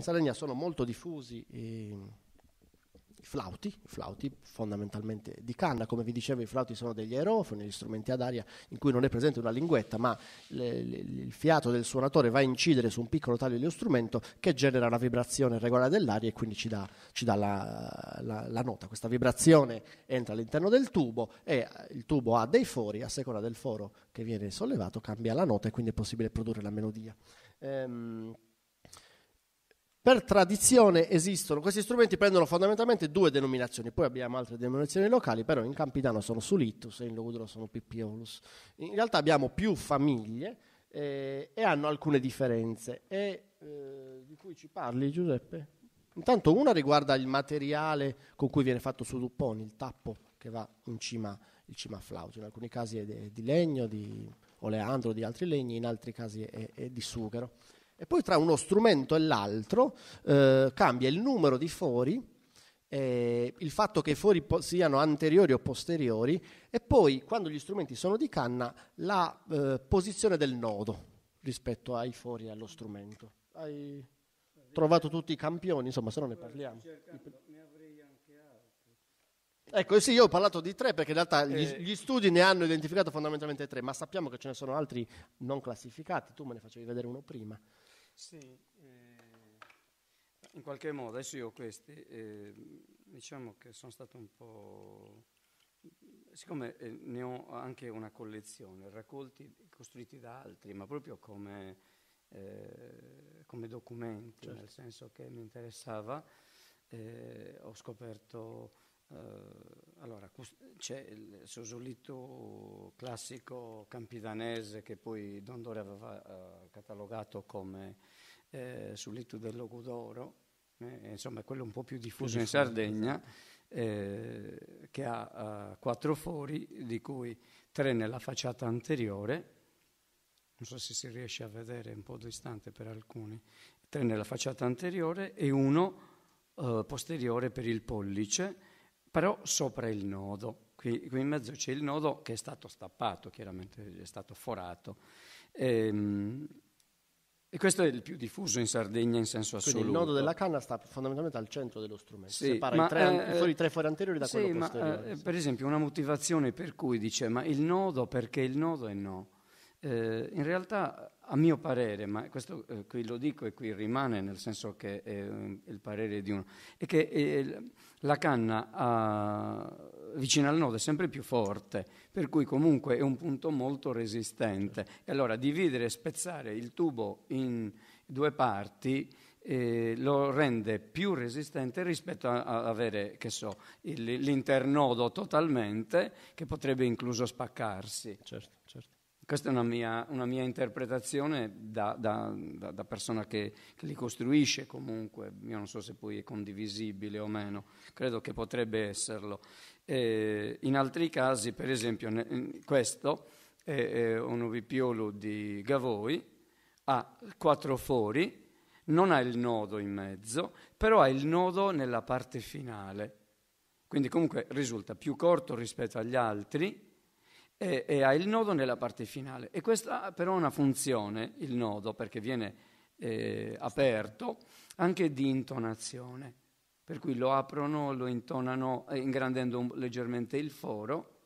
Sardegna sono molto diffusi i flauti fondamentalmente di canna. Come vi dicevo, i flauti sono degli aerofoni, gli strumenti ad aria in cui non è presente una linguetta, ma il fiato del suonatore va a incidere su un piccolo taglio dello strumento che genera una vibrazione regolare dell'aria e quindi ci dà la nota. Questa vibrazione entra all'interno del tubo e il tubo ha dei fori, a seconda del foro che viene sollevato cambia la nota e quindi è possibile produrre la melodia. Per tradizione esistono, questi strumenti prendono fondamentalmente due denominazioni, poi abbiamo altre denominazioni locali, però in Campidano sono Sulitus e in Logudoro sono Pippiolus. In realtà abbiamo più famiglie e hanno alcune differenze di cui ci parli, Giuseppe? Intanto una riguarda il materiale con cui viene fatto su dupponi, il tappo che va in cima a flauto, in alcuni casi è di legno, di oleandro, di altri legni, in altri casi è di sughero. E poi tra uno strumento e l'altro cambia il numero di fori, il fatto che i fori siano anteriori o posteriori e poi quando gli strumenti sono di canna la posizione del nodo rispetto ai fori e allo strumento. Hai trovato tutti i campioni, insomma, se no ne parliamo. Ne avrei anche altri. Ecco, sì, io ho parlato di 3 perché in realtà gli studi ne hanno identificato fondamentalmente 3, ma sappiamo che ce ne sono altri non classificati. Tu me ne facevi vedere uno prima. Sì, in qualche modo, adesso io questi, diciamo che sono stato un po', siccome ne ho anche una collezione, raccolti costruiti da altri, ma proprio come documenti, certo. Nel senso che mi interessava, ho scoperto, allora c'è il sosolito classico campidanese che poi Dondore aveva catalogato come solito del Logudoro, insomma quello un po' più diffuso in Sardegna, che ha 4 fori, di cui 3 nella facciata anteriore, non so se si riesce a vedere, un po' distante per alcuni, 3 nella facciata anteriore e 1 posteriore per il pollice, però sopra il nodo. Qui in mezzo c'è il nodo che è stato stappato, chiaramente è stato forato. E questo è il più diffuso in Sardegna in senso assoluto. Quindi il nodo della canna sta fondamentalmente al centro dello strumento, sì, separa i 3 fori anteriori da quello posteriore. Per esempio una motivazione per cui dice ma il nodo, perché il nodo e no? In realtà, a mio parere, ma questo qui lo dico e qui rimane, nel senso che è il parere di uno, è che la canna vicino al nodo è sempre più forte, per cui comunque è un punto molto resistente. E allora dividere e spezzare il tubo in 2 parti lo rende più resistente rispetto a avere, che so, l'internodo totalmente, che potrebbe incluso spaccarsi. Certo. Questa è una mia interpretazione da persona che li costruisce comunque. Io non so se poi è condivisibile o meno, credo che potrebbe esserlo. In altri casi, per esempio, questo è un ovipiolo di Gavoi, ha 4 fori, non ha il nodo in mezzo, però ha il nodo nella parte finale. Quindi comunque risulta più corto rispetto agli altri, e ha il nodo nella parte finale. E questa però ha una funzione, il nodo, perché viene aperto, anche di intonazione. Per cui lo aprono, lo intonano ingrandendo leggermente il foro,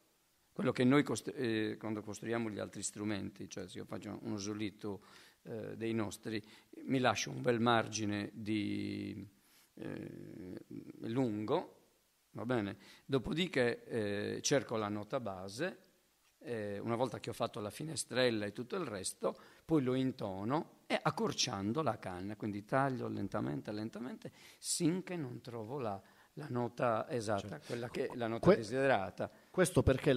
quello che noi quando costruiamo gli altri strumenti, cioè se io faccio uno solito dei nostri, mi lascio un bel margine di lungo, va bene? Dopodiché cerco la nota base, una volta che ho fatto la finestrella e tutto il resto, poi lo intono e accorciando la canna, quindi taglio lentamente, finché non trovo la nota esatta, certo. Quella che è la nota desiderata. Questo perché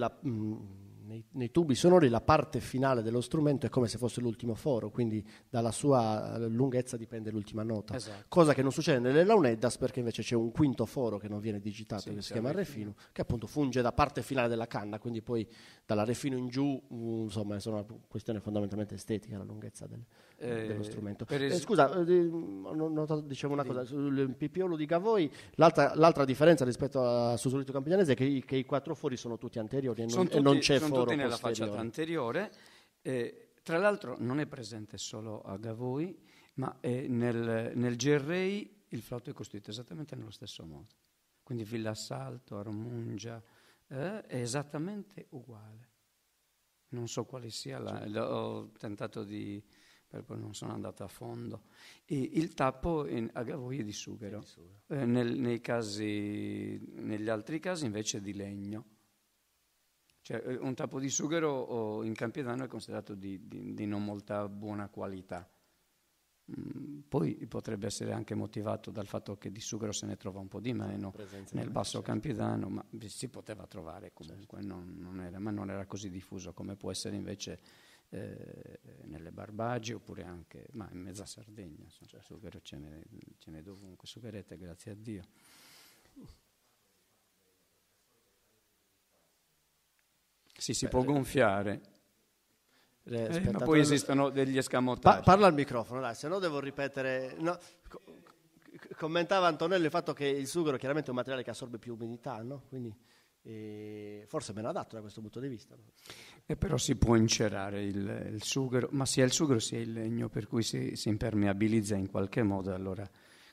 nei tubi sonori la parte finale dello strumento è come se fosse l'ultimo foro, quindi dalla sua lunghezza dipende l'ultima nota. Esatto. Cosa che non succede nelle launeddas, perché invece c'è un quinto foro che non viene digitato, che si chiama refino, che appunto funge da parte finale della canna, quindi poi dalla refino in giù, insomma, è una questione fondamentalmente estetica la lunghezza dello strumento. Scusa, dicevo una cosa, sul Pippiolo di Gavoi, l'altra differenza rispetto a Sosolito Campidanese è che i 4 fori sono tutti anteriori e non c'è foro tutti nella posteriore. facciata anteriore. Tra l'altro non è presente solo a Gavoi, ma nel GRI il flauto è costruito esattamente nello stesso modo. Quindi Villassalto, Armungia, è esattamente uguale. Non so quale sia, ho tentato di... poi non sono andato a fondo. E il tappo a gavoie di sughero. Negli altri casi invece di legno. Cioè, un tappo di sughero in Campidano è considerato di non molta buona qualità. Poi potrebbe essere anche motivato dal fatto che di sughero se ne trova un po' di meno nel basso Campidano, ma si poteva trovare comunque, ma non era così diffuso come può essere invece nelle Barbagie, oppure anche in mezza Sardegna. Sughero ce n'è dovunque, sugherete, grazie a Dio. Sì, si può gonfiare. Ma poi esistono degli escamotaggi. Parla al microfono, dai, se no devo ripetere. No, commentava Antonello il fatto che il sughero chiaramente è un materiale che assorbe più umidità, no? Quindi forse meno adatto da questo punto di vista. No? Però si può incerare il sughero, ma sia il sughero sia il legno, per cui si impermeabilizza in qualche modo. Allora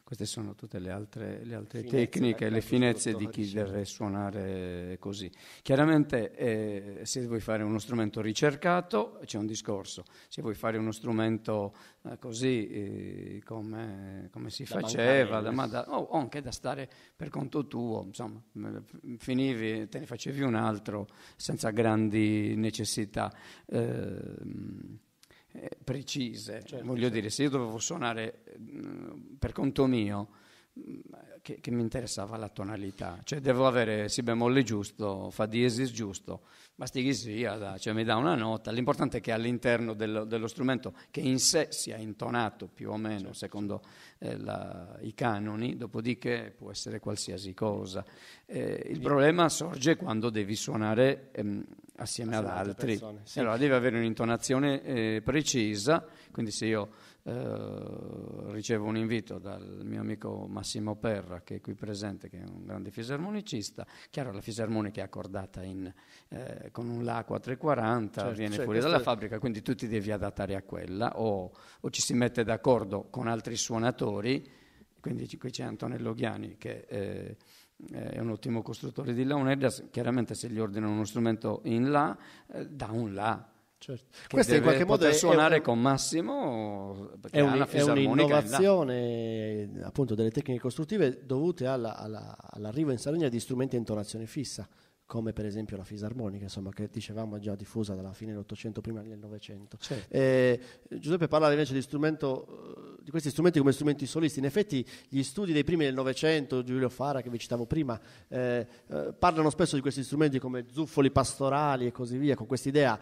queste sono tutte le altre tecniche, le finezze di chi deve suonare così. Chiaramente se vuoi fare uno strumento ricercato c'è un discorso, se vuoi fare uno strumento così come si faceva, o anche da stare per conto tuo, insomma, finivi, te ne facevi un altro senza grandi necessità precise. Voglio dire, se io dovevo suonare per conto mio, che mi interessava la tonalità, cioè devo avere si bemolle giusto, fa diesis giusto, basti che sia, cioè mi dà una nota, l'importante è che all'interno dello strumento, che in sé sia intonato più o meno secondo i canoni, dopodiché può essere qualsiasi cosa. Il problema sorge quando devi suonare assieme ad altri, allora devi avere un'intonazione precisa, quindi se io ricevo un invito dal mio amico Massimo Perra, che è qui presente, che è un grande fisarmonicista, chiaro la fisarmonica è accordata con un La 440, viene fuori dalla fabbrica, quindi tu ti devi adattare a quella, o ci si mette d'accordo con altri suonatori, quindi qui c'è Antonello Ghiani che è un ottimo costruttore di launedda, chiaramente se gli ordinano uno strumento in La, dà un La. Certo. Questo in qualche modo suonare con Massimo, è un'innovazione appunto delle tecniche costruttive dovute all'arrivo in Sardegna di strumenti a intonazione fissa, come per esempio la fisarmonica, insomma, che dicevamo già diffusa dalla fine dell'Ottocento, prima del Novecento. Certo. Giuseppe parlava invece di questi strumenti come strumenti solisti. In effetti gli studi dei primi del Novecento, Giulio Fara che vi citavo prima, parlano spesso di questi strumenti come zuffoli pastorali e così via, con quest'idea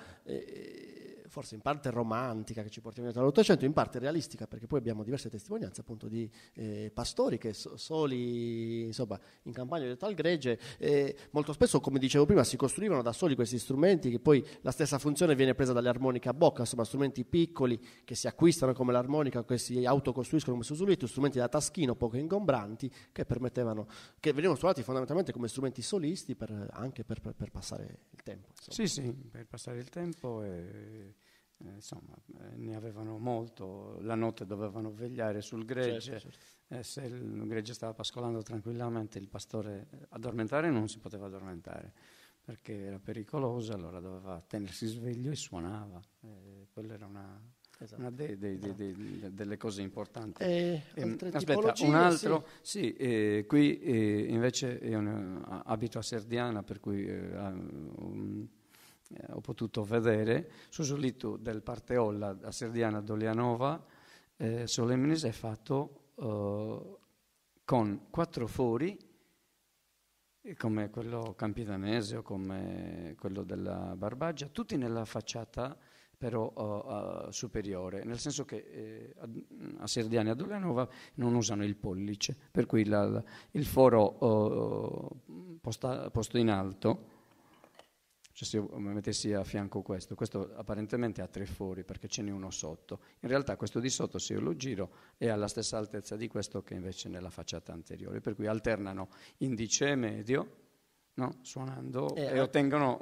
forse in parte romantica che ci portiamo dietro dall'Ottocento, in parte realistica, perché poi abbiamo diverse testimonianze appunto di pastori che soli, insomma, in campagna dietro al gregge, molto spesso, come dicevo prima, si costruivano da soli questi strumenti, che poi la stessa funzione viene presa dalle armoniche a bocca, insomma strumenti piccoli che si acquistano come l'armonica, che si autocostruiscono come Susulito, strumenti da taschino poco ingombranti che venivano suonati fondamentalmente come strumenti solisti anche per passare il tempo. Insomma. Sì, per passare il tempo insomma, ne avevano molto, la notte dovevano vegliare sul gregge, certo. Se il gregge stava pascolando tranquillamente, il pastore addormentare non si poteva addormentare perché era pericoloso, allora doveva tenersi sveglio e suonava, quella era una delle cose importanti. Aspetta, un altro, qui invece io abito a Serdiana, per cui ho potuto vedere Susulito del Parteolla a Serdiana Dolianova, Solemnis è fatto con 4 fori, come quello campidanese o come quello della Barbagia, tutti nella facciata però superiore, nel senso che a Serdiana e a Dolianova non usano il pollice, per cui il foro posto in alto, cioè se io mi mettessi a fianco questo apparentemente ha 3 fori perché ce n'è uno sotto, in realtà questo di sotto, se io lo giro, è alla stessa altezza di questo che invece nella facciata anteriore, per cui alternano indice e medio, no? Suonando e ottengono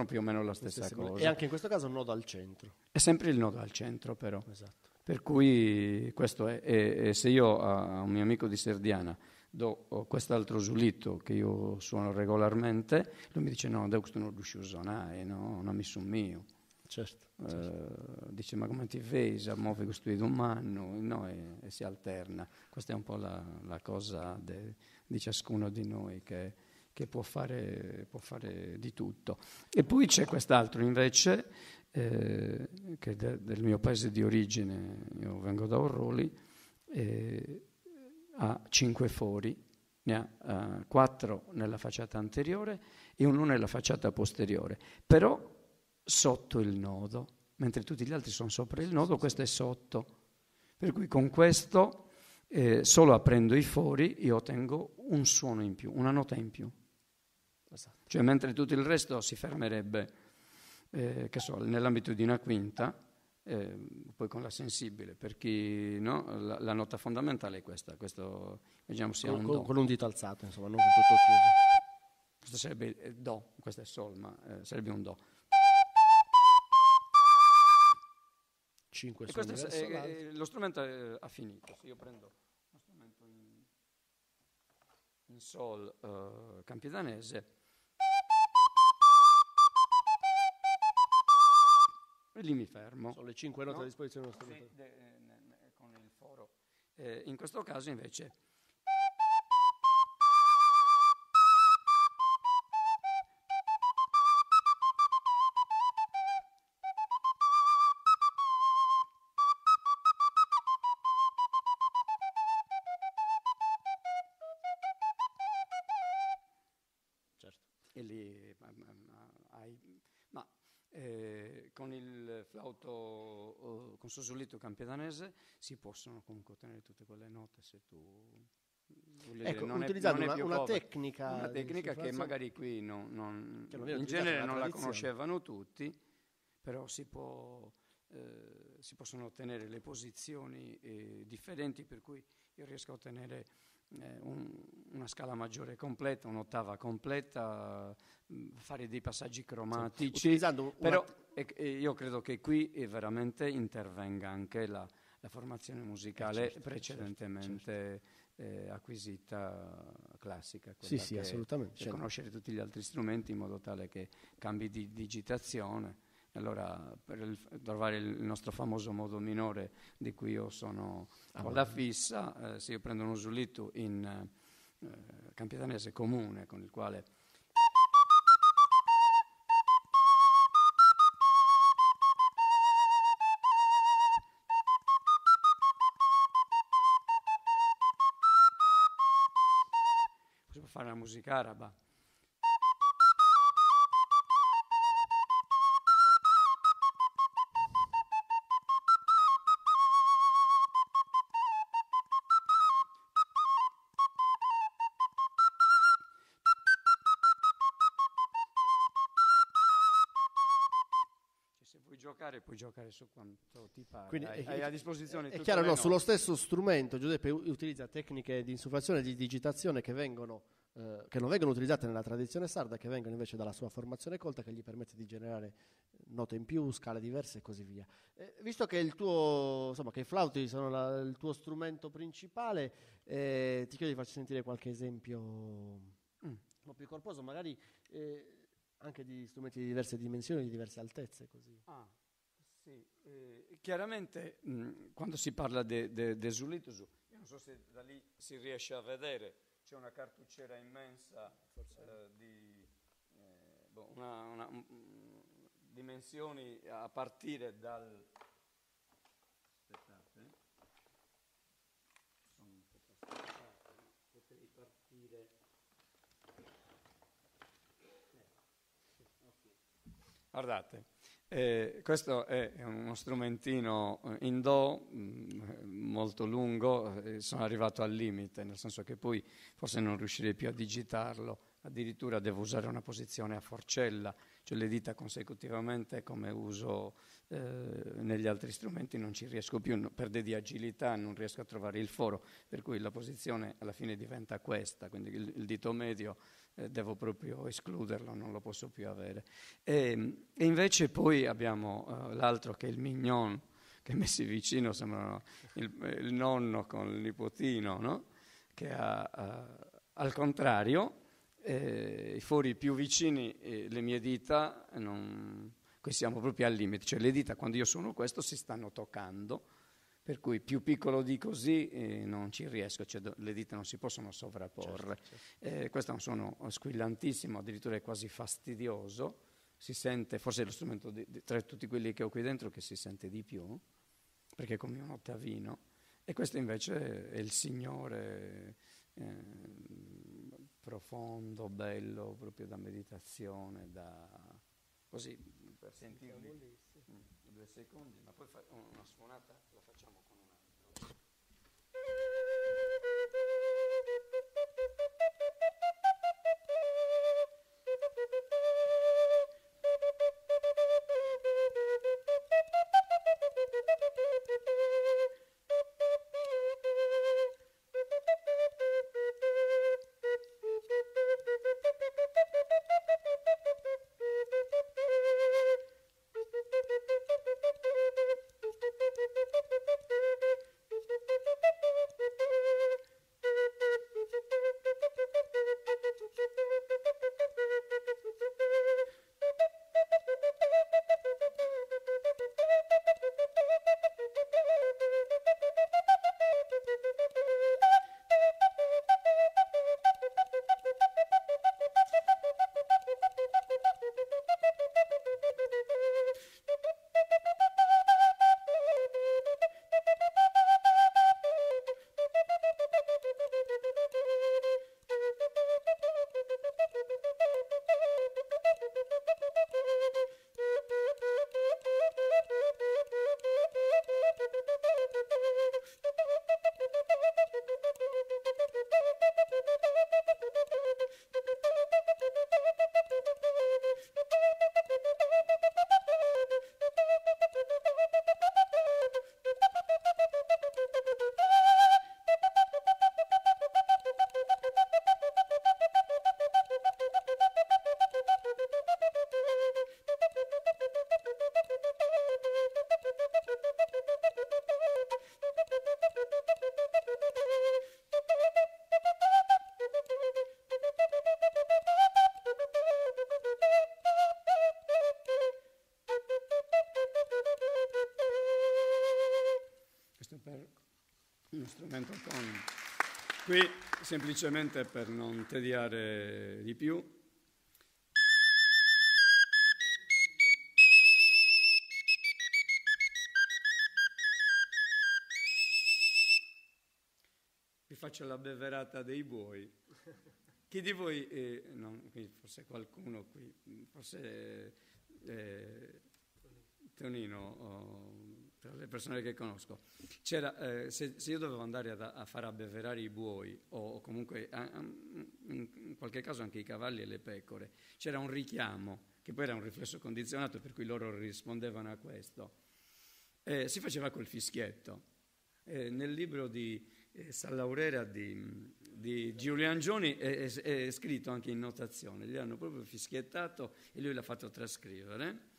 più o meno la stessa cosa. E anche in questo caso un nodo al centro. È sempre il nodo al centro, però. Esatto. Per cui questo è. E se io a un mio amico di Serdiana do quest'altro giullito che io suono regolarmente, lui mi dice no, questo non riesco a suonare, no, non mi sono mio. Certo. Dice ma come ti vedi, muovi questo di un anno, no, e si alterna. Questa è un po' la cosa di ciascuno di noi che può fare di tutto. E poi c'è quest'altro invece, che è del mio paese di origine, io vengo da Orroli, ha 5 fori, ne ha 4 nella facciata anteriore e 1 nella facciata posteriore, però sotto il nodo, mentre tutti gli altri sono sopra il nodo, questo è sotto. Per cui con questo, solo aprendo i fori, io ottengo un suono in più, una nota in più. Esatto. Cioè mentre tutto il resto si fermerebbe, che so, nell'ambito di una quinta, poi con la sensibile, per chi no, la nota fondamentale è questa, questo vediamo sia un do. Con un dito alzato, insomma, non con tutto chiuso. Questo sarebbe do, questo è sol, ma sarebbe un do. 5 e questo lo strumento ha finito. Se io prendo lo strumento in sol campidanese, e lì mi fermo. Sono le 5 note a disposizione dello strumento. Sì, con il foro. In questo caso invece e lì con il flauto con sossolito campidanese si possono comunque ottenere tutte quelle note se tu ecco, utilizzando una tecnica che magari qui in genere non la conoscevano tutti, però si possono ottenere le posizioni differenti, per cui io riesco a ottenere una scala maggiore completa, un'ottava completa, fare dei passaggi cromatici, però io credo che qui veramente intervenga anche la formazione musicale precedentemente acquisita classica, sì, assolutamente, cioè conoscere tutti gli altri strumenti in modo tale che cambi di digitazione. Allora, per trovare il nostro famoso modo minore di cui io sono con la fissa, se io prendo uno giullito in campidanese comune con il quale possiamo fare la musica araba. Puoi giocare su quanto ti pare. Quindi hai a disposizione è chiaro, no, sullo stesso strumento Giuseppe utilizza tecniche di insufflazione e di digitazione che non vengono utilizzate nella tradizione sarda, che vengono invece dalla sua formazione colta, che gli permette di generare note in più, scale diverse e così via. Visto che il tuo, insomma, che i flauti sono il tuo strumento principale, ti chiedo di farci sentire qualche esempio un po' più corposo, magari anche di strumenti di diverse dimensioni, di diverse altezze, così. Sì, chiaramente quando si parla di Zulitus, io non so se da lì si riesce a vedere, c'è una cartucciera immensa di dimensioni a partire dal... Aspettate, potrei partire... Guardate. Questo è uno strumentino in do molto lungo, sono arrivato al limite, nel senso che poi forse non riuscirei più a digitarlo, addirittura devo usare una posizione a forcella, cioè le dita consecutivamente come uso negli altri strumenti non ci riesco più, perde di agilità, non riesco a trovare il foro, per cui la posizione alla fine diventa questa, quindi il dito medio devo proprio escluderlo, non lo posso più avere. E invece poi abbiamo l'altro che è il mignon, che che messi vicino sembrano il nonno con il nipotino, no? Che al contrario, i fori più vicini, le mie dita, qui siamo proprio al limite, cioè le dita quando io suono questo si stanno toccando, per cui più piccolo di così non ci riesco, cioè le dita non si possono sovrapporre. Certo. Questo è un suono squillantissimo, addirittura è quasi fastidioso, si sente, forse è lo strumento tra tutti quelli che ho qui dentro che si sente di più, perché è come un ottavino, e questo invece è il Signore profondo, bello, proprio da meditazione, così per sentirli 2 secondi, ma poi una suonata la facciamo con un altro. Per uno strumento con qui semplicemente per non tediare di più. Vi faccio la beverata dei buoi. Chi di voi, qui forse qualcuno qui, forse Tonino, tra le persone che conosco, c'era, se io dovevo andare a far abbeverare i buoi o comunque in qualche caso anche i cavalli e le pecore, c'era un richiamo che poi era un riflesso condizionato per cui loro rispondevano a questo, si faceva col fischietto. Nel libro di San Laurera di Giulio Angioni è scritto anche in notazione, gli hanno proprio fischiettato e lui l'ha fatto trascrivere.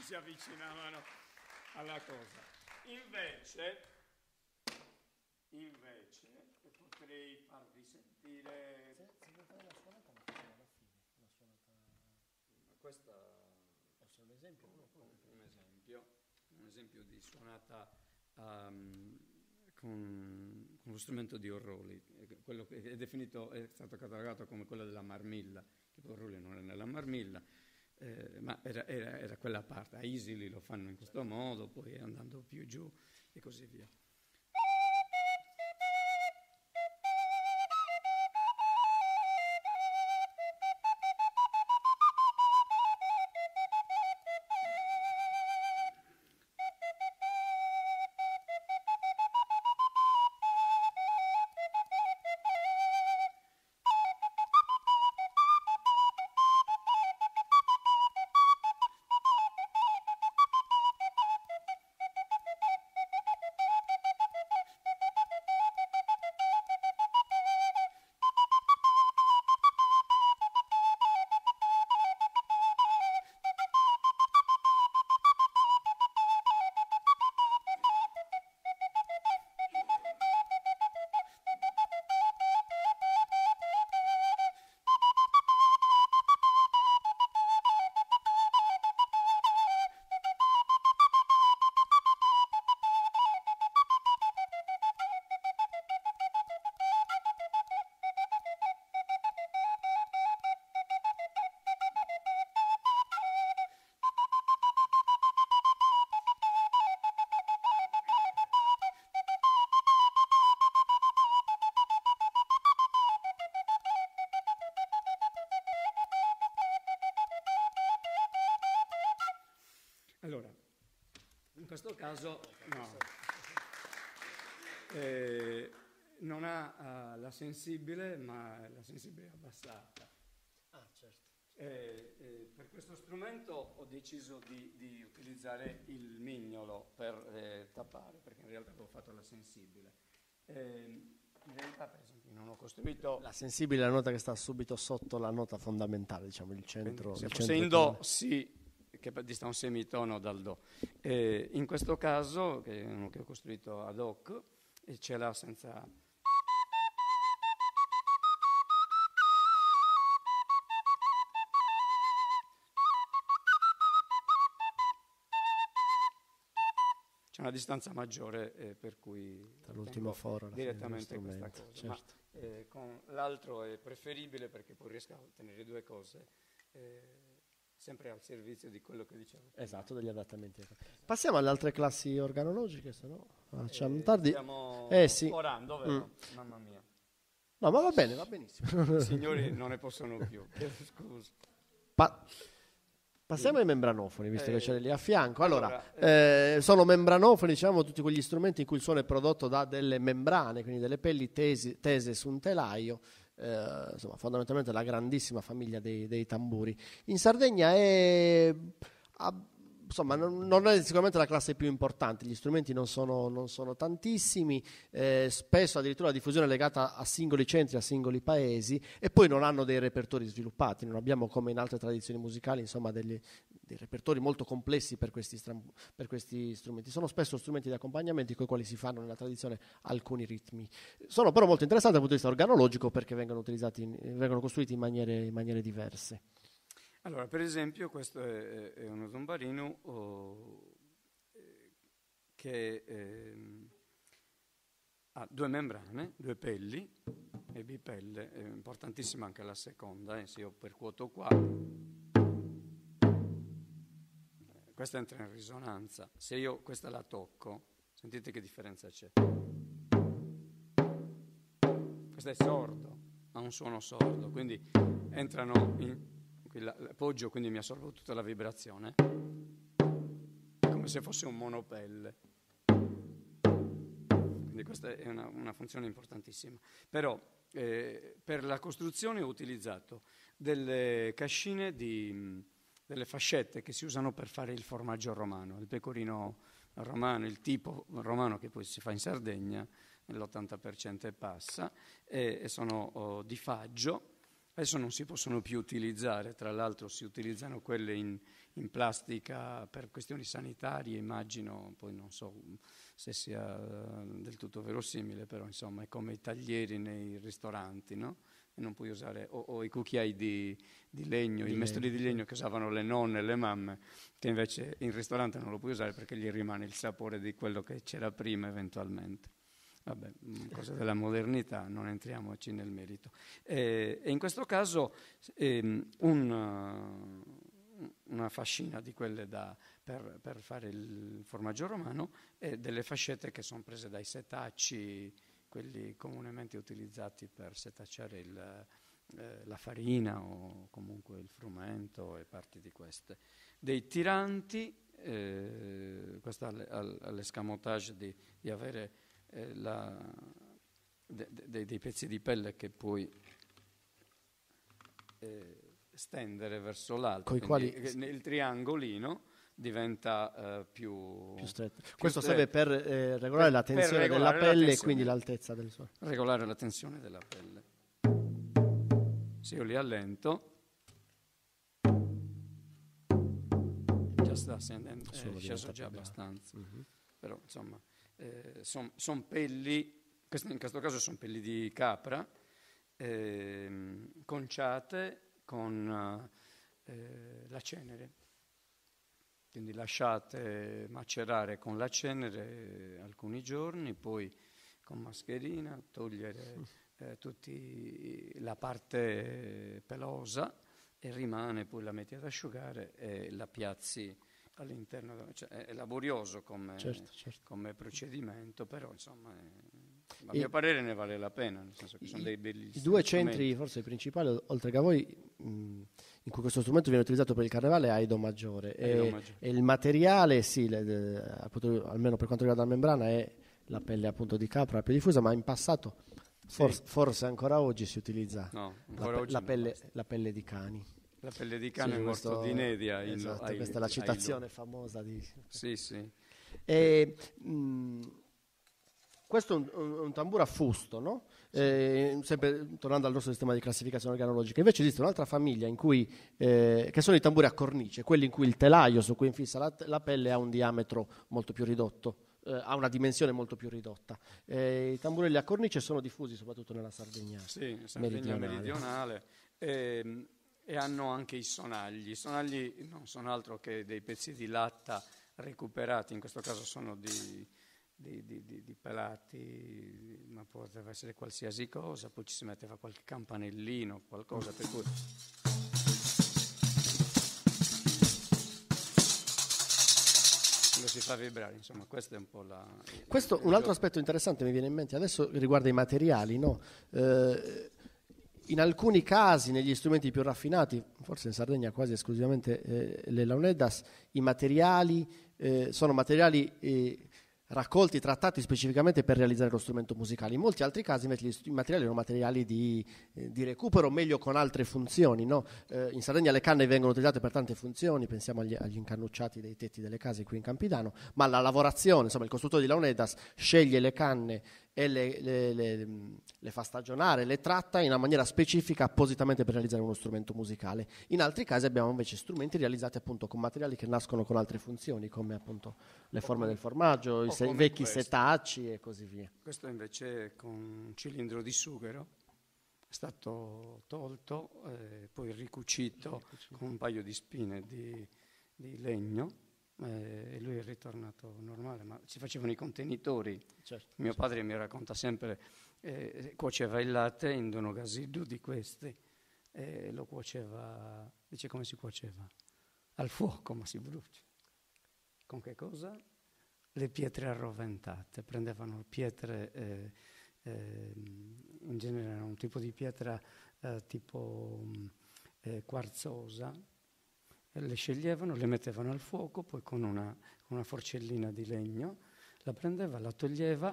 Si avvicinavano alla cosa. Invece potrei farvi sentire. Se vuoi fare la suonata, la facciamo alla fine. Una suonata. Questa è un esempio. Un esempio di suonata con lo strumento di Orroli, quello che è stato catalogato come quello della marmilla, che Orroli non è nella marmilla. Ma era quella parte, a Isili lo fanno in questo modo, poi andando più giù e così via. Allora, in questo caso non ha la sensibile, ma la sensibile è abbassata. Ah, certo. Per questo strumento ho deciso di utilizzare il mignolo per tappare, perché in realtà avevo fatto la sensibile. In realtà, per esempio, non ho costruito... La sensibile è la nota che sta subito sotto la nota fondamentale, diciamo, il centro. Quindi, se il fosse centro in Do, sì, che dista un semitono dal Do. In questo caso, che è uno che ho costruito ad hoc, ce l'ha senza... C'è una distanza maggiore, per cui tra l'ultimo foro alla direttamente fine dello questa cosa. certo. Ma con l'altro è preferibile perché poi riesco a ottenere due cose, sempre al servizio di quello che dicevo. Esatto, degli adattamenti. Passiamo alle altre classi organologiche, se no facciamo tardi. Stiamo Sì. orando, vero? Mamma mia. No, ma va bene, va benissimo. I signori non ne possono più. Scusa. Passiamo ai membranofoni, visto che ce li lì a fianco. Allora, sono membranofoni, diciamo, tutti quegli strumenti in cui il suono è prodotto da delle membrane, quindi delle pelli tese su un telaio. Insomma, fondamentalmente la grandissima famiglia dei tamburi. In Sardegna insomma, non è sicuramente la classe più importante, gli strumenti non sono tantissimi, spesso addirittura la diffusione è legata a singoli centri, a singoli paesi, e poi non hanno dei repertori sviluppati, non abbiamo come in altre tradizioni musicali, insomma, dei repertori molto complessi per questi strumenti. Sono spesso strumenti di accompagnamento con i quali si fanno nella tradizione alcuni ritmi. Sono però molto interessanti dal punto di vista organologico perché vengono costruiti in maniere diverse. Allora, per esempio, questo è uno zombarino che ha due membrane, due pelli e bipelle, è importantissima anche la seconda, se io percuoto qua, questa entra in risonanza, se io questa la tocco, sentite che differenza c'è. Questo è sordo, ha un suono sordo, quindi entrano l'appoggio, quindi mi assorbo tutta la vibrazione, come se fosse un monopelle. Quindi questa è una funzione importantissima. Però per la costruzione ho utilizzato delle cascine delle fascette che si usano per fare il formaggio romano, il pecorino romano, il tipo romano che poi si fa in Sardegna, l'80% e passa, e sono di faggio. Adesso non si possono più utilizzare, tra l'altro si utilizzano quelle in plastica per questioni sanitarie, immagino, poi non so se sia del tutto verosimile, però insomma è come i taglieri nei ristoranti, no? E non puoi usare, o i cucchiai di legno, i mestoli di legno che usavano le nonne e le mamme, che invece in ristorante non lo puoi usare perché gli rimane il sapore di quello che c'era prima eventualmente. Vabbè, cose della modernità, non entriamoci nel merito. E in questo caso una fascina di quelle per fare il formaggio romano e delle fascette che sono prese dai setacci, quelli comunemente utilizzati per setacciare la farina o comunque il frumento e parti di queste. Dei tiranti, questo ha l'escamotage di avere dei pezzi di pelle che puoi stendere verso l'alto, il triangolino diventa più stretto. Questo serve per regolare la tensione della pelle e quindi l'altezza del suono. Regolare la tensione della pelle. Se io li allento, già sta scendendo, è sceso già abbastanza. Però insomma sono pelli, in questo caso sono pelli di capra, conciate con la cenere, quindi lasciate macerare con la cenere alcuni giorni, poi con mascherina togliere la parte pelosa e rimane, poi la metti ad asciugare e la piazzi all'interno, cioè è laborioso come procedimento, però insomma A mio parere ne vale la pena, nel senso che sono dei bellissimi I due strumenti. centri, forse principali, oltre che a voi, in cui questo strumento viene utilizzato per il carnevale, è Aido Maggiore. E il materiale, sì, appunto, almeno per quanto riguarda la membrana, è la pelle appunto di capra più diffusa, ma in passato, forse ancora oggi si utilizza la pelle di cani. La pelle di cane è morto di Nedia. Esatto, questa è la citazione famosa di... Sì, sì. Questo è un tamburo a fusto, no? Sempre tornando al nostro sistema di classificazione organologica. Invece esiste un'altra famiglia in cui, che sono i tamburi a cornice, quelli in cui il telaio su cui infissa la pelle ha un diametro molto più ridotto, ha una dimensione molto più ridotta. I tamburelli a cornice sono diffusi soprattutto nella Sardegna, meridionale. E hanno anche i sonagli. I sonagli non sono altro che dei pezzi di latta recuperati, in questo caso sono di pelati, ma poteva essere qualsiasi cosa, poi ci si metteva qualche campanellino, qualcosa, per cui lo si fa vibrare, insomma, questo è un po' un altro aspetto interessante mi viene in mente adesso riguarda i materiali, no? In alcuni casi, negli strumenti più raffinati, forse in Sardegna quasi esclusivamente le launeddas, i materiali sono materiali raccolti, trattati specificamente per realizzare lo strumento musicale. In molti altri casi invece i materiali sono materiali di recupero, meglio con altre funzioni, no? In Sardegna le canne vengono utilizzate per tante funzioni, pensiamo agli incannucciati dei tetti delle case qui in Campidano, ma la lavorazione, insomma il costruttore di launeddas sceglie le canne e le fa stagionare, le tratta in una maniera specifica appositamente per realizzare uno strumento musicale. In altri casi abbiamo invece strumenti realizzati appunto con materiali che nascono con altre funzioni, come appunto le forme del formaggio, i vecchi setacci e così via. Questo invece è con un cilindro di sughero, è stato tolto, poi ricucito con un paio di spine di legno. E lui è ritornato normale, ma si facevano i contenitori. Certo. Mio padre mi racconta sempre, cuoceva il latte in un gasillo di questi e lo cuoceva, dice come si cuoceva? Al fuoco, ma si brucia. Con che cosa? Le pietre arroventate, prendevano pietre, in genere era un tipo di pietra tipo quarzosa, le sceglievano, le mettevano al fuoco, poi con una forcellina di legno la prendeva, la toglieva,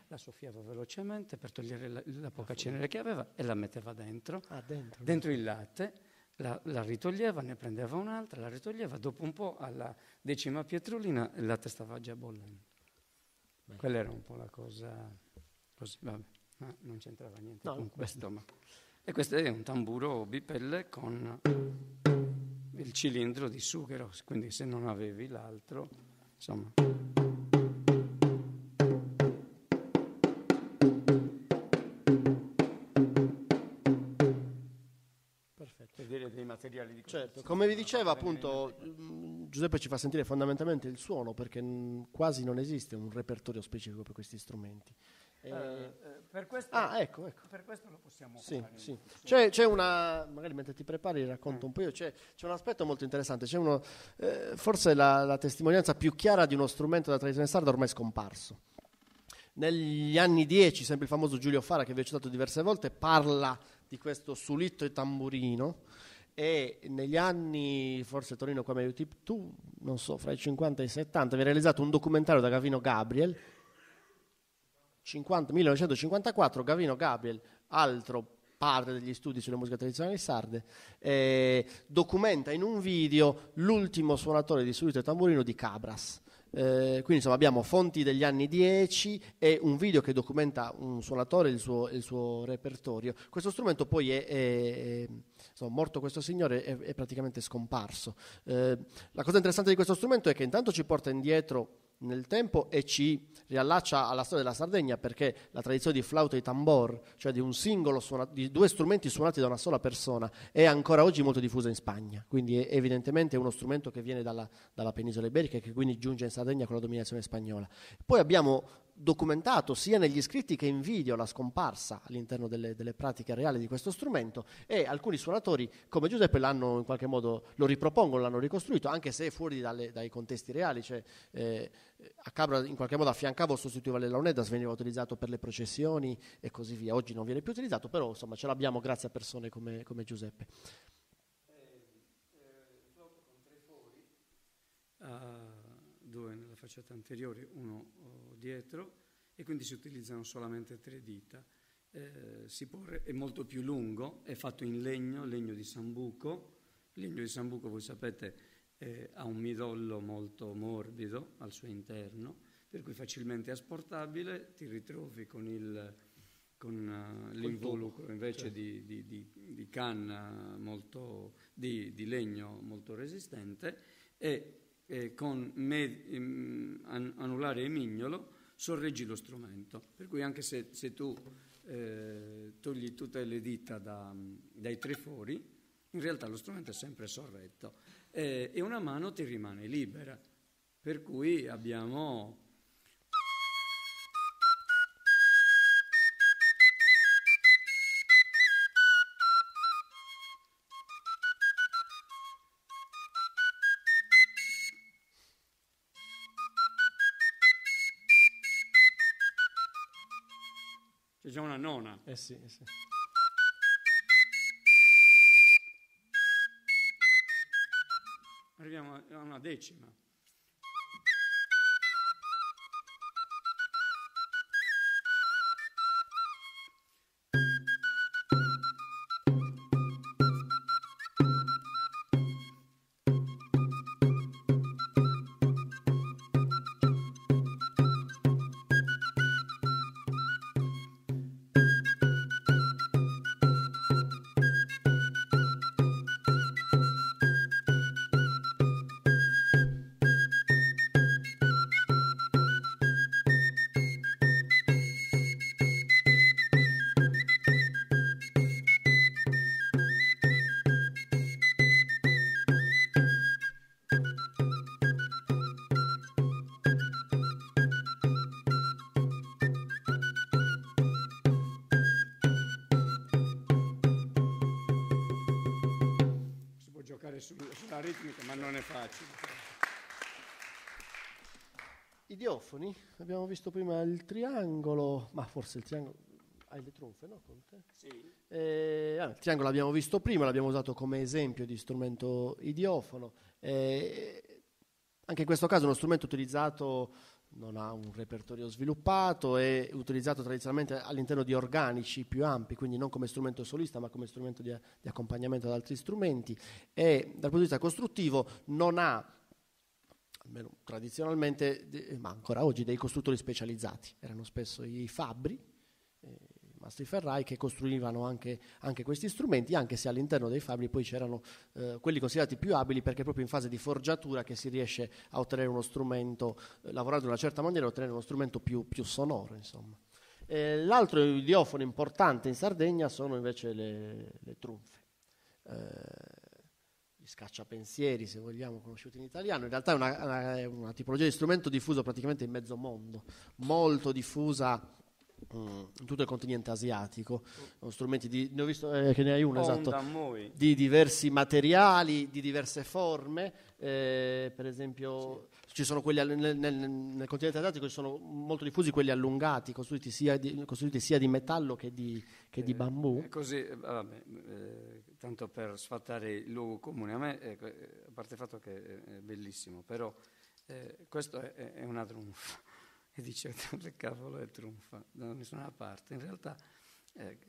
la soffiava velocemente per togliere la poca cenere che aveva e la metteva dentro il latte, la ritoglieva, ne prendeva un'altra, la ritoglieva, dopo un po' alla 10ª pietrolina il latte stava già bollendo. Quella era un po' la cosa così, vabbè, ma non c'entrava niente con questo. E questo è un tamburo bipelle con il cilindro di sughero, quindi se non avevi l'altro, insomma. Perfetto. Per dire dei materiali di certo, come vi diceva appunto Giuseppe ci fa sentire fondamentalmente il suono, perché quasi non esiste un repertorio specifico per questi strumenti. Per questo, ecco. Per questo lo possiamo sì, fare. sì. C'è una, magari mentre ti prepari racconto un po' io, c'è un aspetto molto interessante, c'è forse la testimonianza più chiara di uno strumento della tradizione sarda ormai scomparso. Negli anni 10, sempre il famoso Giulio Fara, che vi ho citato diverse volte, parla di questo sulitto e tamburino, e negli anni, forse Torino come aiuti tu, non so, fra i 50 e i 70, viene realizzato un documentario da Gavino Gabriel, 1954, Gavino Gabriel, altro padre degli studi sulle musiche tradizionali sarde, documenta in un video l'ultimo suonatore di sulitto e tamburino di Cabras. Quindi insomma abbiamo fonti degli anni 10 e un video che documenta un suonatore e il suo repertorio. Questo strumento poi insomma, morto questo signore è praticamente scomparso. La cosa interessante di questo strumento è che intanto ci porta indietro nel tempo e ci riallaccia alla storia della Sardegna, perché la tradizione di flauto e tambor, cioè di un singolo di due strumenti suonati da una sola persona, è ancora oggi molto diffusa in Spagna, quindi è evidentemente uno strumento che viene dalla penisola iberica e che quindi giunge in Sardegna con la dominazione spagnola. Poi abbiamo documentato sia negli scritti che in video la scomparsa all'interno delle pratiche reali di questo strumento, e alcuni suonatori come Giuseppe l'hanno in qualche modo, lo ripropongono, l'hanno ricostruito, anche se fuori dai contesti reali. Cioè, a Cabra in qualche modo affiancava o sostituiva le launedas, veniva utilizzato per le processioni e così via. Oggi non viene più utilizzato, però insomma ce l'abbiamo grazie a persone come Giuseppe. Flauto con 3 fori, 2 nella facciata anteriore, 1 dietro, e quindi si utilizzano solamente 3 dita. È molto più lungo, è fatto in legno di sambuco. Il legno di sambuco, voi sapete, ha un midollo molto morbido al suo interno, per cui facilmente asportabile. Ti ritrovi con l'involucro invece di canna di legno molto resistente, e con anulare e mignolo sorreggi lo strumento, per cui anche se tu togli tutte le dita dai 3 fori, in realtà lo strumento è sempre sorretto, e una mano ti rimane libera, per cui abbiamo... C'è già una nona. Sì. Arriviamo a una decima. Sulla ritmica, ma non è facile. I diofoni, abbiamo visto prima il triangolo, ma forse il triangolo... Hai le trunfe, no? Con te? Sì. Il triangolo l'abbiamo visto prima, l'abbiamo usato come esempio di strumento idiofono. Anche in questo caso uno strumento utilizzato non ha un repertorio sviluppato, è utilizzato tradizionalmente all'interno di organici più ampi, quindi non come strumento solista ma come strumento di accompagnamento ad altri strumenti, e dal punto di vista costruttivo non ha, almeno tradizionalmente, ma ancora oggi, dei costruttori specializzati. Erano spesso i fabbri, i mastri ferrai, che costruivano anche questi strumenti, anche se all'interno dei fabbri poi c'erano quelli considerati più abili, perché è proprio in fase di forgiatura che si riesce a ottenere uno strumento, lavorando in una certa maniera, a ottenere uno strumento più sonoro, insomma. L'altro idiofono importante in Sardegna sono invece le trunfe. Gli scacciapensieri, se vogliamo, conosciuti in italiano. In realtà è una tipologia di strumento diffuso praticamente in mezzo mondo, molto diffusa in tutto il continente asiatico. Strumenti ne ho visto che ne hai uno, esatto, di diversi materiali, di diverse forme. Per esempio, ci sono quelli nel continente asiatico, ci sono molto diffusi quelli allungati, costruiti sia di metallo che di bambù. Così, tanto per sfatare il luogo comune, a me, a parte il fatto che è bellissimo, però questo è una trunfa. E dice, che cavolo è trunfa? Da nessuna parte. In realtà,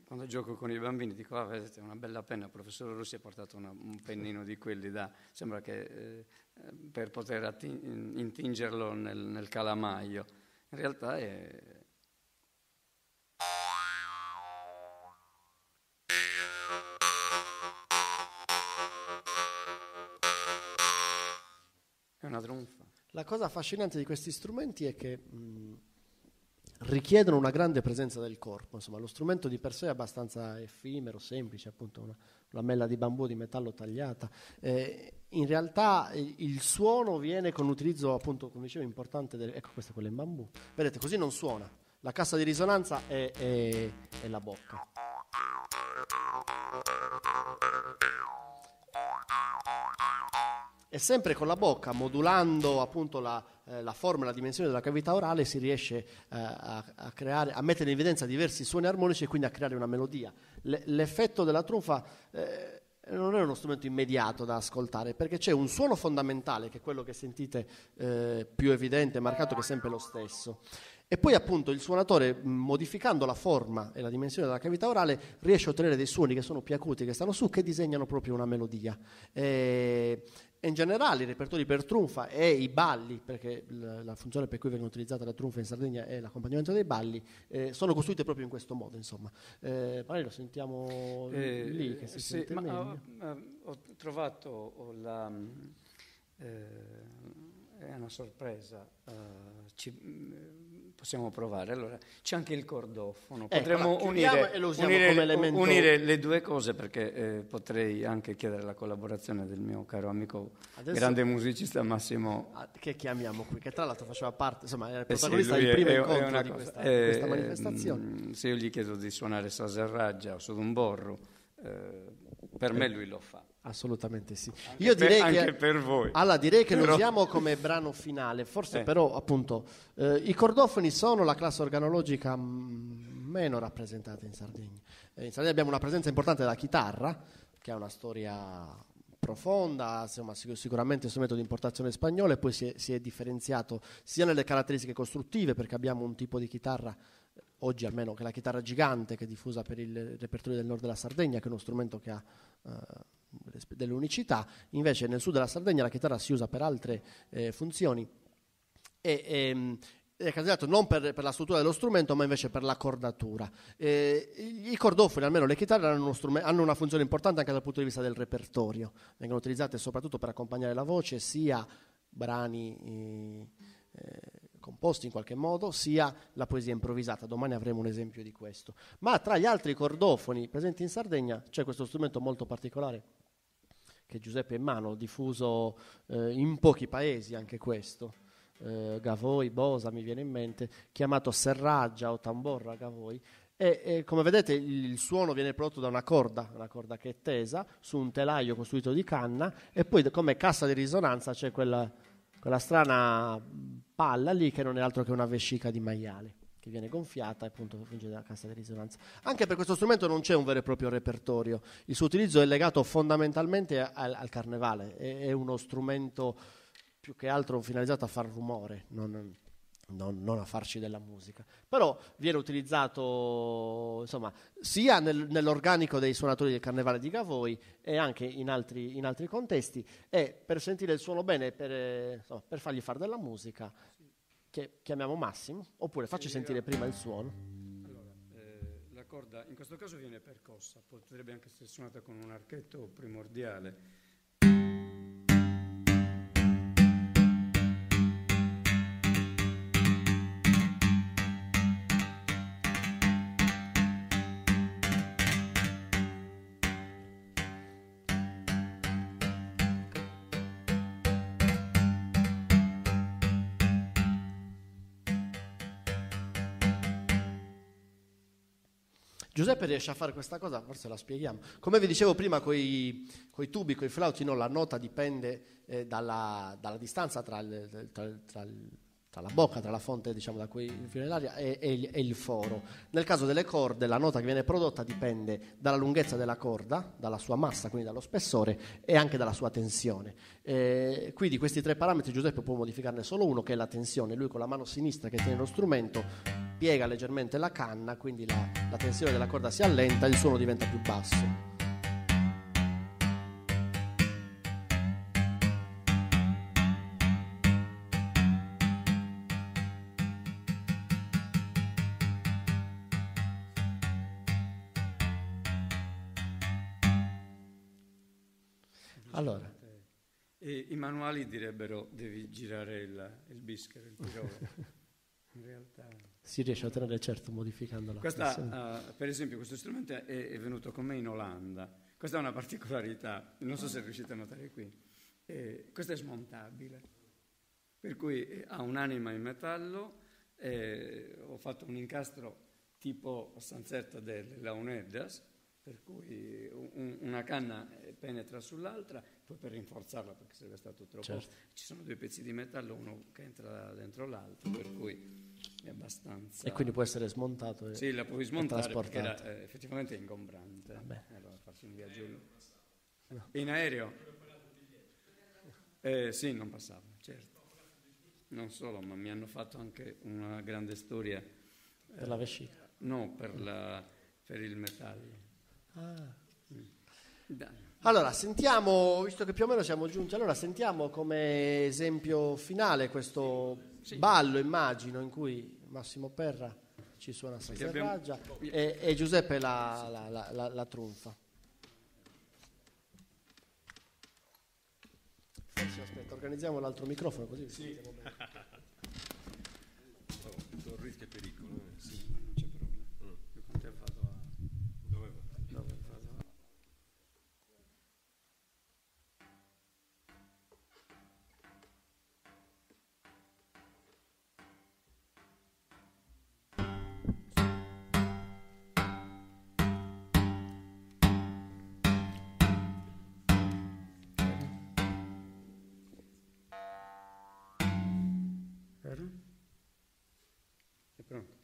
quando gioco con i bambini dico, vedete, una bella penna, il professor Rossi ha portato un pennino di quelli sembra che per poter intingerlo nel calamaio. In realtà è una trunfa. La cosa affascinante di questi strumenti è che richiedono una grande presenza del corpo. Insomma, lo strumento di per sé è abbastanza effimero, semplice, appunto una lamella di bambù di metallo tagliata. In realtà il suono viene con l'utilizzo, appunto, come dicevo, importante ecco, questa è quella in bambù. Vedete, così non suona. La cassa di risonanza è la bocca. E sempre con la bocca, modulando appunto la forma e la dimensione della cavità orale, si riesce a mettere in evidenza diversi suoni armonici e quindi a creare una melodia. L'effetto della trunfa non è uno strumento immediato da ascoltare, perché c'è un suono fondamentale, che è quello che sentite più evidente, marcato, che è sempre lo stesso. E poi appunto il suonatore, modificando la forma e la dimensione della cavità orale, riesce a ottenere dei suoni che sono più acuti, che stanno su, che disegnano proprio una melodia. E in generale i repertori per trunfa e i balli, perché la funzione per cui vengono utilizzate la trunfa in Sardegna è l'accompagnamento dei balli, sono costruite proprio in questo modo, insomma. Magari lo sentiamo lì, che si sente meglio. Ho trovato è una sorpresa, possiamo provare. Allora, c'è anche il cordofono, potremmo unire le due cose, perché potrei anche chiedere la collaborazione del mio caro amico, grande musicista Massimo, che chiamiamo qui, che tra l'altro faceva parte, insomma, era il protagonista del primo incontro di questa manifestazione. Se io gli chiedo di suonare Saserraggia o Sodumborro, per me lui lo fa. Assolutamente sì. Io direi anche per voi. Allora, direi che lo usiamo come brano finale. Forse però, appunto, i cordofoni sono la classe organologica meno rappresentata in Sardegna. In Sardegna abbiamo una presenza importante della chitarra, che ha una storia profonda, insomma, sicuramente strumento di importazione spagnola, e poi si è differenziato sia nelle caratteristiche costruttive, perché abbiamo un tipo di chitarra, oggi almeno, che è la chitarra gigante, che è diffusa per il repertorio del nord della Sardegna, che è uno strumento che ha delle unicità. Invece nel sud della Sardegna la chitarra si usa per altre funzioni e è candidato non per la struttura dello strumento, ma invece per la cordatura. I cordofoni, almeno le chitarre, hanno una funzione importante anche dal punto di vista del repertorio. Vengono utilizzate soprattutto per accompagnare la voce, sia brani composti in qualche modo, sia la poesia improvvisata. Domani avremo un esempio di questo. Ma tra gli altri cordofoni presenti in Sardegna c'è questo strumento molto particolare che Giuseppe in mano, diffuso in pochi paesi anche questo, Gavoi, Bosa mi viene in mente, chiamato serraggia o tamborra Gavoi, e come vedete il suono viene prodotto da una corda che è tesa su un telaio costruito di canna, e poi come cassa di risonanza c'è quella strana palla lì, che non è altro che una vescica di maiale che viene gonfiata e appunto funge da cassa di risonanza. Anche per questo strumento non c'è un vero e proprio repertorio, il suo utilizzo è legato fondamentalmente al carnevale, è uno strumento più che altro finalizzato a far rumore, non a farci della musica, però viene utilizzato, insomma, sia nell'organico dei suonatori del carnevale di Gavoi e anche in altri contesti, e per sentire il suono bene, per fargli fare della musica, che chiamiamo Massimo, oppure facci sentire prima il suono. Allora, la corda in questo caso viene percossa, potrebbe anche essere suonata con un archetto primordiale. Giuseppe riesce a fare questa cosa, forse la spieghiamo. Come vi dicevo prima, coi tubi, coi flauti, no, la nota dipende dalla distanza tra la bocca, tra la fonte, diciamo, da cui viene l'aria e il foro. Nel caso delle corde, la nota che viene prodotta dipende dalla lunghezza della corda, dalla sua massa, quindi dallo spessore, e anche dalla sua tensione. Quindi questi tre parametri Giuseppe può modificarne solo uno, che è la tensione. Lui con la mano sinistra che tiene lo strumento piega leggermente la canna, quindi la tensione della corda si allenta e il suono diventa più basso. Allora, e i manuali direbbero devi girare il bischero, il pirolo. in realtà. Si riesce a ottenere, certo, modificando la pressione. Per esempio, questo strumento è venuto con me in Olanda. Questa è una particolarità, non so se riuscite a notare qui. Questo è smontabile, per cui ha un'anima in metallo. Ho fatto un incastro tipo stanzetta delle Launeddas, per cui una canna penetra sull'altra, poi per rinforzarla, perché sarebbe stato troppo, certo, ci sono due pezzi di metallo, uno che entra dentro l'altro, per cui è abbastanza... E quindi può essere smontato e, sì, la puoi smontare perché trasportato. era effettivamente ingombrante. Vabbè. Allora farsi un viaggio in aereo? Sì, non passava, certo. Non solo, ma mi hanno fatto anche una grande storia. Per la vescica? No, per il metallo. Ah. Dai. Allora, sentiamo, visto che più o meno siamo giunti, allora sentiamo come esempio finale questo ballo, immagino, in cui Massimo Perra ci suona Sasserraggia e Giuseppe la trunfa. Forse, aspetta, organizziamo l'altro microfono così sentiamo bene. Un rischio e pericolo. Sì, non c'è problema. Con te vado a... Dove va? Dove vado a... È pronto?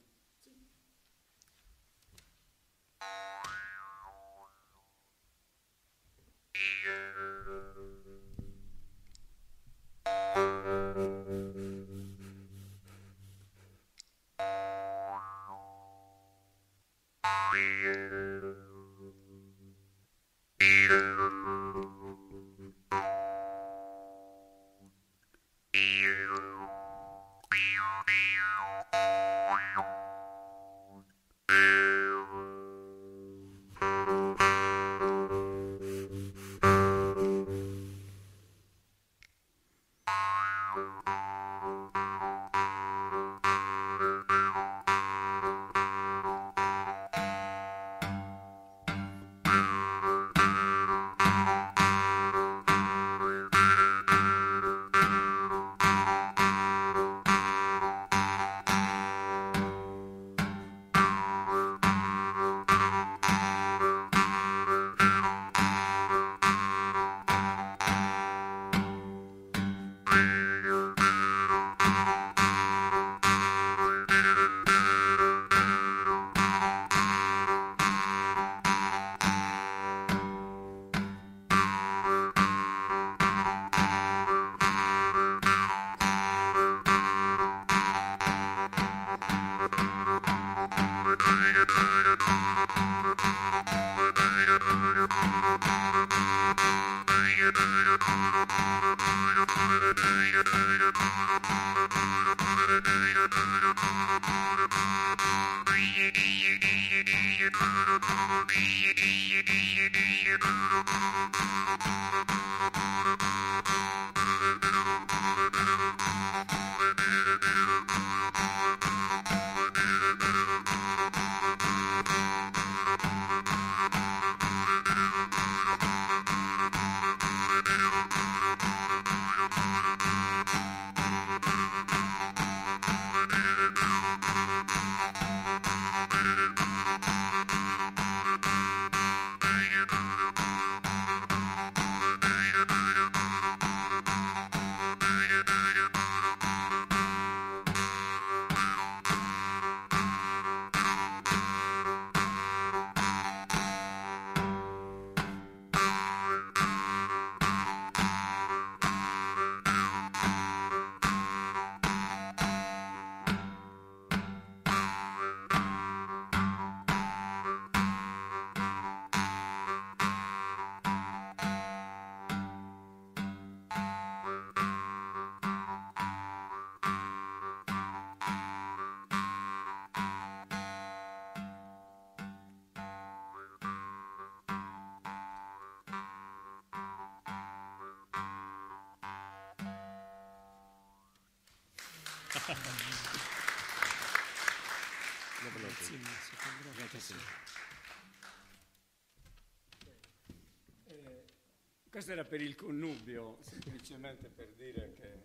Questo era per il connubio, semplicemente per dire che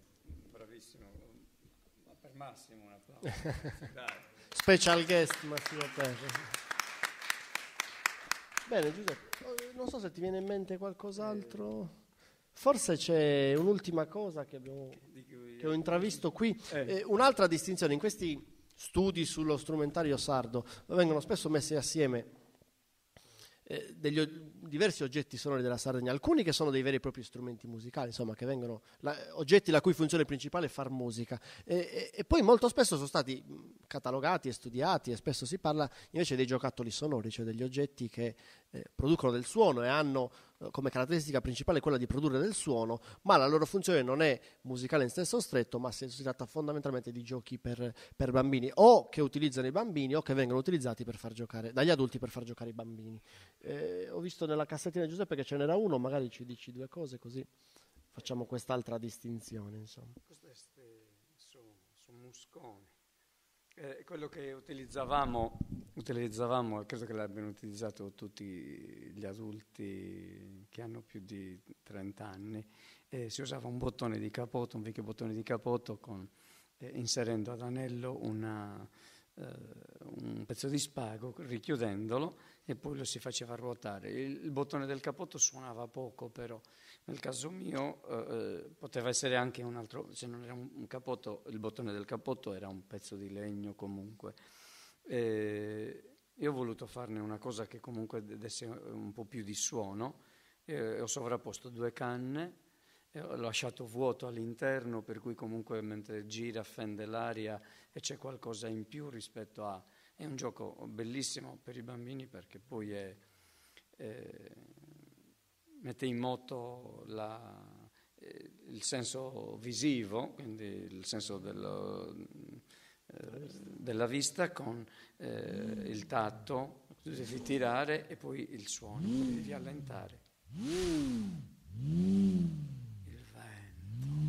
bravissimo, ma per Massimo un applauso. Dai. Special guest Massimo Perro. Bene Giuseppe, non so se ti viene in mente qualcos'altro. Forse c'è un'ultima cosa che ho intravisto qui. Un'altra distinzione: in questi studi sullo strumentario sardo vengono spesso messi assieme diversi oggetti sonori della Sardegna, alcuni che sono dei veri e propri strumenti musicali, insomma, che vengono oggetti la cui funzione principale è far musica, e poi molto spesso sono stati catalogati e studiati, e spesso si parla invece dei giocattoli sonori, cioè degli oggetti che producono del suono e hanno come caratteristica principale quella di produrre del suono, ma la loro funzione non è musicale in senso stretto, ma si tratta fondamentalmente di giochi per bambini, o che utilizzano i bambini o che vengono utilizzati per far giocare dagli adulti per far giocare i bambini. Ho visto nella cassettina di Giuseppe che ce n'era uno, magari ci dici due cose così facciamo quest'altra distinzione, insomma. Questo sono musconi. Quello che utilizzavamo, credo che l'abbiano utilizzato tutti gli adulti che hanno più di 30 anni, si usava un bottone di capoto, un vecchio bottone di capoto inserendo ad anello un pezzo di spago, richiudendolo, e poi lo si faceva ruotare. Il bottone del capoto suonava poco, però nel caso mio poteva essere anche un altro, se non era un capoto, il bottone del capoto era un pezzo di legno comunque. Io ho voluto farne una cosa che comunque desse un po' più di suono, ho sovrapposto 2 canne, ho lasciato vuoto all'interno, per cui comunque mentre gira fende l'aria e c'è qualcosa in più rispetto a... È un gioco bellissimo per i bambini perché poi mette in moto il senso visivo, quindi il senso della vista con il tatto, devi tirare e poi il suono, poi devi allentare. Il vento,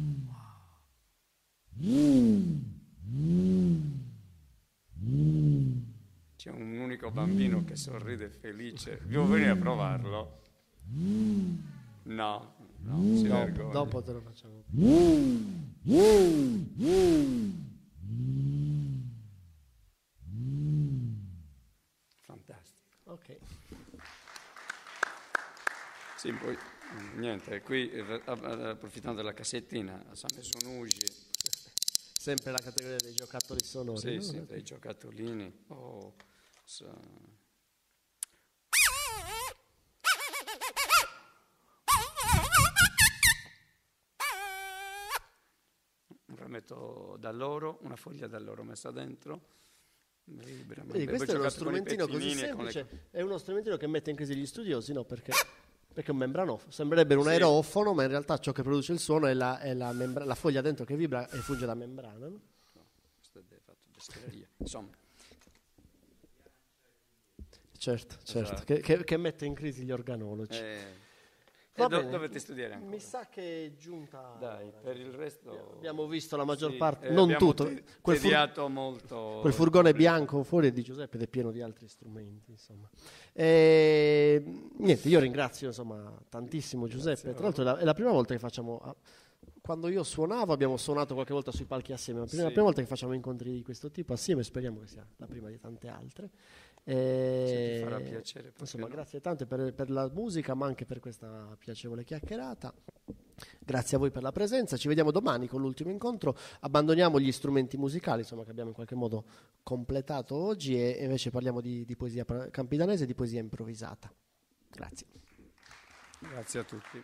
C'è un unico bambino che sorride felice. Devo venire a provarlo? No, si vergogna. Dopo te lo facciamo. Fantastico. Ok. Sì, poi niente, qui approfittando della cassettina, San Mesonugi. Sempre la categoria dei giocattoli sonori. Sì, no? sì, dei giocattolini. Un rametto d'alloro, una foglia d'alloro messa dentro. Vibra, Vedi, questo è uno strumentino così semplice, è uno strumentino che mette in crisi gli studiosi, no? Perché è un membranofono, sembrerebbe un aerofono, ma in realtà ciò che produce il suono è la foglia dentro che vibra e funge da membrana, no? Questo è fatto bestieria. Insomma. Certo, Esatto. che mette in crisi gli organologi. Dovete studiare ancora. Mi sa che è giunta. Dai, per il resto abbiamo visto la maggior sì, parte, non tutto. Molto. Quel furgone bianco fuori è di Giuseppe ed è pieno di altri strumenti, insomma. Niente, io ringrazio insomma tantissimo Giuseppe. Tra l'altro è la prima volta che facciamo. Quando io suonavo abbiamo suonato qualche volta sui palchi assieme, la prima volta che facciamo incontri di questo tipo assieme, speriamo che sia la prima di tante altre. Ti farà piacere. Insomma, grazie tante per la musica, ma anche per questa piacevole chiacchierata. Grazie a voi per la presenza, ci vediamo domani con l'ultimo incontro. Abbandoniamo gli strumenti musicali, insomma, che abbiamo in qualche modo completato oggi, e invece parliamo di poesia campidanese e di poesia improvvisata. Grazie. Grazie a tutti.